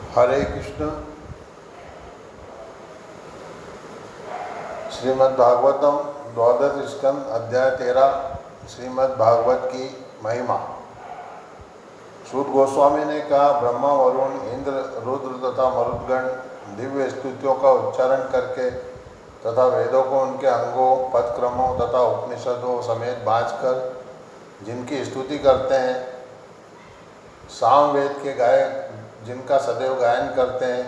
हरे कृष्ण। श्रीमद् भागवतम द्वादश स्कंद अध्याय 13 श्रीमद् भागवत की महिमा। सूत गोस्वामी ने कहा, ब्रह्मा, वरुण, इंद्र, रुद्र तथा मरुदगण दिव्य स्तुतियों का उच्चारण करके तथा वेदों को उनके अंगों, पदक्रमों तथा उपनिषदों समेत बाँचकर जिनकी स्तुति करते हैं, सामवेद के गायक जिनका सदैव गायन करते हैं,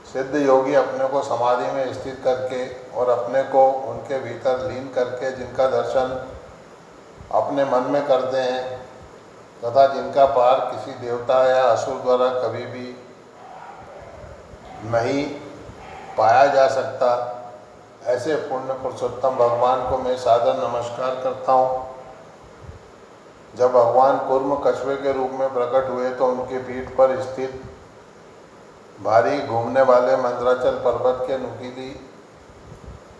सिद्ध योगी अपने को समाधि में स्थित करके और अपने को उनके भीतर लीन करके जिनका दर्शन अपने मन में करते हैं तथा जिनका पार किसी देवता या असुर द्वारा कभी भी नहीं पाया जा सकता, ऐसे पुण्य पुरुषोत्तम भगवान को मैं सादर नमस्कार करता हूँ। जब भगवान कूर्म कछुए के रूप में प्रकट हुए तो उनकी पीठ पर स्थित भारी घूमने वाले मंदराचल पर्वत के नुकीली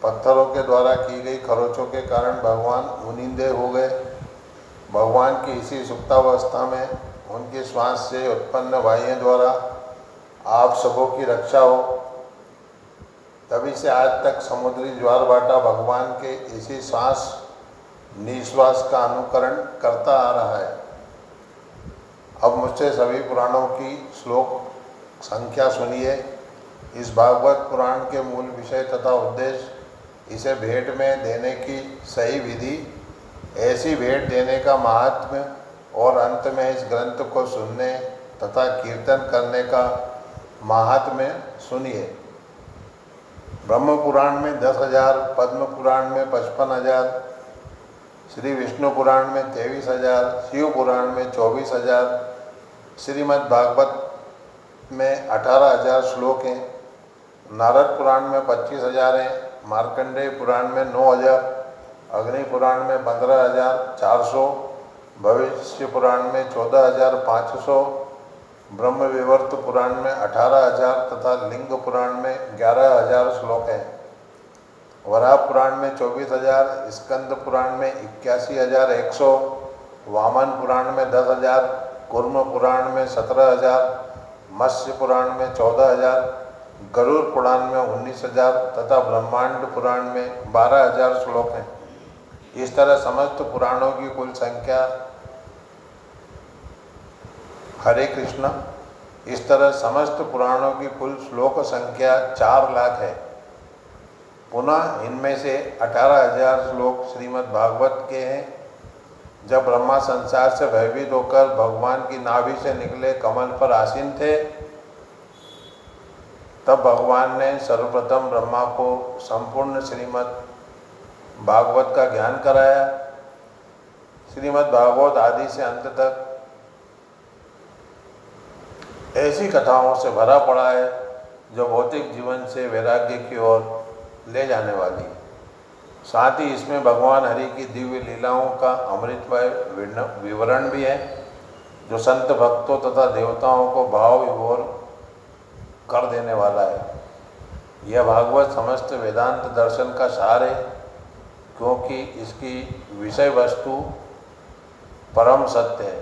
पत्थरों के द्वारा की गई खरोचों के कारण भगवान मुनिंदे हो गए। भगवान की इसी सुप्तावस्था में उनकी श्वास से उत्पन्न वायुओं द्वारा आप सबों की रक्षा हो। तभी से आज तक समुद्री ज्वार भाटा भगवान के इसी श्वास निश्वास का अनुकरण करता आ रहा है। अब मुझसे सभी पुराणों की श्लोक संख्या सुनिए। इस भागवत पुराण के मूल विषय तथा उद्देश्य, इसे भेंट में देने की सही विधि, ऐसी भेंट देने का महात्म्य और अंत में इस ग्रंथ को सुनने तथा कीर्तन करने का महात्म्य सुनिए। ब्रह्म पुराण में 10,000, पद्म पुराण में 55,000, श्री विष्णु पुराण में 23,000, शिव पुराण में 24,000, श्रीमद् भागवत में 18,000 श्लोक हैं, नारद पुराण में 25,000 हैं, मार्कंडेय पुराण में 9,000, अग्नि पुराण में 15,400, भविष्य पुराण में 14,500, ब्रह्म विवर्त पुराण में 18,000 तथा लिंग पुराण में 11,000 श्लोक हैं। वराह पुराण में 24,000, स्कंद पुराण में 81,100, वामन पुराण में 10,000, कूर्म पुराण में 17,000, मत्स्य पुराण में 14,000, गरुड़ पुराण में 19,000 तथा ब्रह्मांड पुराण में 12,000 श्लोक हैं। इस तरह समस्त पुराणों की कुल संख्या हरे कृष्ण इस तरह समस्त पुराणों की कुल श्लोक संख्या 4 लाख है। पुनः इनमें से 18,000 श्लोक श्रीमद् भागवत के हैं। जब ब्रह्मा संसार से भयभीत होकर भगवान की नाभि से निकले कमल पर आसीन थे, तब भगवान ने सर्वप्रथम ब्रह्मा को संपूर्ण श्रीमद् भागवत का ज्ञान कराया। श्रीमद् भागवत आदि से अंत तक ऐसी कथाओं से भरा पड़ा है जो भौतिक जीवन से वैराग्य की ओर ले जाने वाली है। साथ ही इसमें भगवान हरि की दिव्य लीलाओं का अमृतमय विवरण भी है, जो संत भक्तों तथा देवताओं को भाव विभोर कर देने वाला है। यह भागवत समस्त वेदांत दर्शन का सार है, क्योंकि इसकी विषय वस्तु परम सत्य है,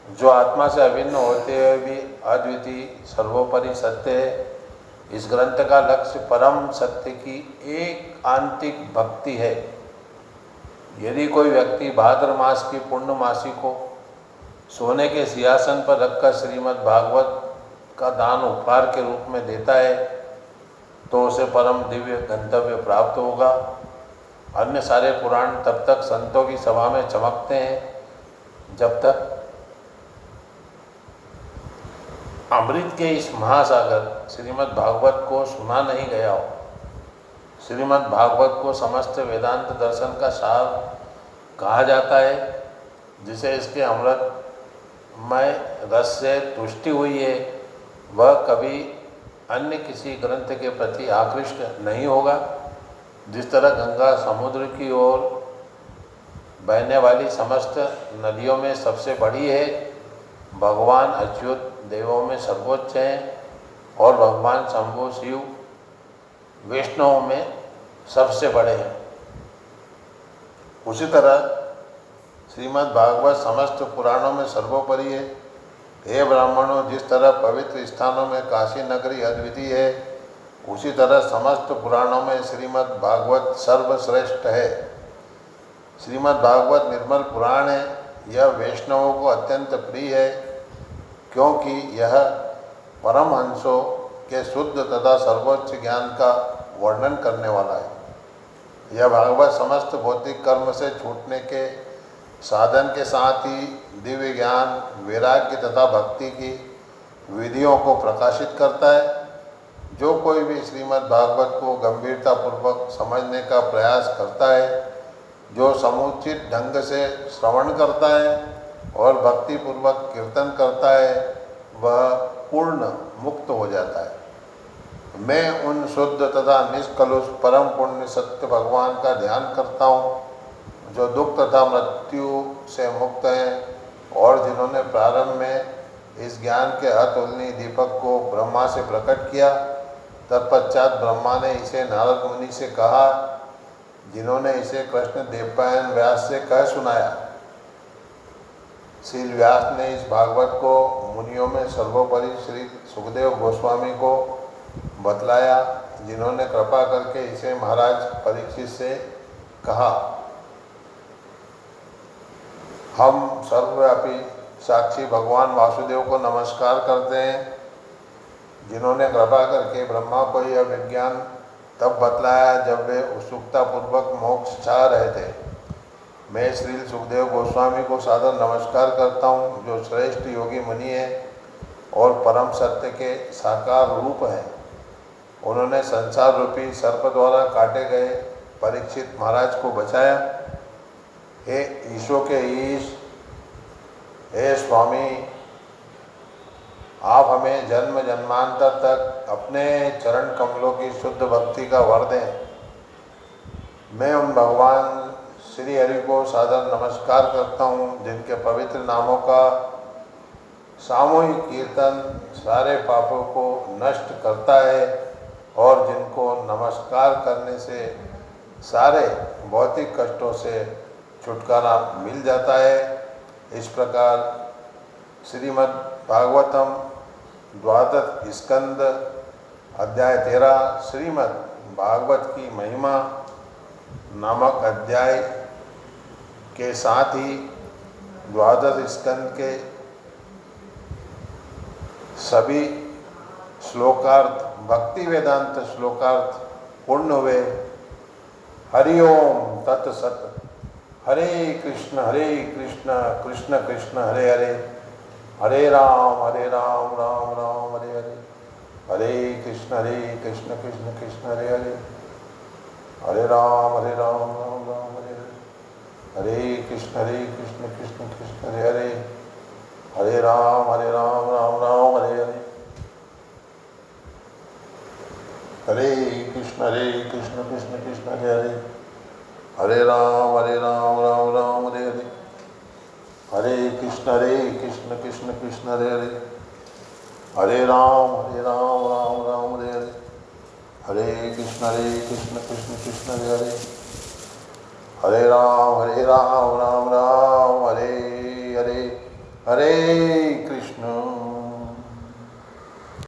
जो आत्मा से अभिन्न होते हुए भी अद्वितीय सर्वोपरि सत्य है। इस ग्रंथ का लक्ष्य परम सत्य की एक आंतरिक भक्ति है। यदि कोई व्यक्ति भाद्र मास की पूर्णमासी को सोने के सिंहासन पर रखकर श्रीमद् भागवत का दान उपहार के रूप में देता है, तो उसे परम दिव्य गंतव्य प्राप्त होगा। अन्य सारे पुराण तब तक संतों की सभा में चमकते हैं जब तक अमृत के इस महासागर श्रीमद् भागवत को सुना नहीं गया हो। श्रीमद् भागवत को समस्त वेदांत दर्शन का सार कहा जाता है, जिसे इसके अमृतमय रस से तुष्टि हुई है, वह कभी अन्य किसी ग्रंथ के प्रति आकृष्ट नहीं होगा। जिस तरह गंगा समुद्र की ओर बहने वाली समस्त नदियों में सबसे बड़ी है, भगवान अच्युत देवों में सर्वोच्च हैं और भगवान शंभु शिव वैष्णवों में सबसे बड़े हैं, उसी तरह श्रीमद् भागवत समस्त पुराणों में सर्वोपरि है। हे ब्राह्मणों, जिस तरह पवित्र स्थानों में काशी नगरी अद्वितीय है, उसी तरह समस्त पुराणों में श्रीमद् भागवत सर्वश्रेष्ठ है। श्रीमद् भागवत निर्मल पुराण है। यह वैष्णवों को अत्यंत प्रिय है, क्योंकि यह परमहंसों के शुद्ध तथा सर्वोच्च ज्ञान का वर्णन करने वाला है। यह भागवत समस्त भौतिक कर्म से छूटने के साधन के साथ ही दिव्य ज्ञान, वैराग्य तथा भक्ति की विधियों को प्रकाशित करता है। जो कोई भी श्रीमद् भागवत को गंभीरतापूर्वक समझने का प्रयास करता है, जो समुचित ढंग से श्रवण करता है और भक्तिपूर्वक कीर्तन करता है, वह पूर्ण मुक्त हो जाता है। मैं उन शुद्ध तथा निष्कलुष परम पुण्य सत्य भगवान का ध्यान करता हूँ, जो दुख तथा मृत्यु से मुक्त हैं और जिन्होंने प्रारंभ में इस ज्ञान के अतुलनीय दीपक को ब्रह्मा से प्रकट किया। तत्पश्चात ब्रह्मा ने इसे नारद मुनि से कहा, जिन्होंने इसे कृष्ण देवपायन व्यास से कह सुनाया। श्री व्यास ने इस भागवत को मुनियों में सर्वोपरि श्री सुखदेव गोस्वामी को बतलाया, जिन्होंने कृपा करके इसे महाराज परीक्षित से कहा। हम सर्वव्यापी साक्षी भगवान वासुदेव को नमस्कार करते हैं, जिन्होंने कृपा करके ब्रह्मा को यह विज्ञान तब बतलाया जब वे उत्सुकतापूर्वक मोक्ष चाह रहे थे। मैं श्री सुखदेव गोस्वामी को सादर नमस्कार करता हूँ, जो श्रेष्ठ योगी मुनि हैं और परम सत्य के साकार रूप हैं। उन्होंने संसार रूपी सर्प द्वारा काटे गए परीक्षित महाराज को बचाया। हे ईशो के ईश, हे स्वामी, आप हमें जन्म जन्मांतर तक अपने चरण कमलों की शुद्ध भक्ति का वर दें। मैं उन भगवान श्री हरि को सादर नमस्कार करता हूँ, जिनके पवित्र नामों का सामूहिक कीर्तन सारे पापों को नष्ट करता है और जिनको नमस्कार करने से सारे भौतिक कष्टों से छुटकारा मिल जाता है। इस प्रकार श्रीमद् भागवतम द्वादश स्कंद अध्याय 13 श्रीमद् भागवत की महिमा नामक अध्याय के साथ ही द्वादश स्कंद के सभी श्लोकार्थ भक्ति वेदांत श्लोकार्थ पूर्ण हुए। हरि ओम तत्सत। हरे कृष्ण कृष्ण कृष्ण हरे हरे, हरे राम राम राम हरे हरे, हरे कृष्ण कृष्ण कृष्ण हरे हरे, हरे राम राम राम हरे हरे, हरे कृष्ण कृष्ण कृष्ण हरे हरे, हरे राम राम राम हरे हरे, हरे कृष्ण कृष्ण कृष्ण हरे हरे, हरे राम राम राम हरे हरे, हरे कृष्ण कृष्ण कृष्ण हरे हरे, हरे राम राम राम हरे हरे, हरे कृष्ण कृष्ण कृष्ण हरे हरे, हरे राम राम राम हरे हरे, हरे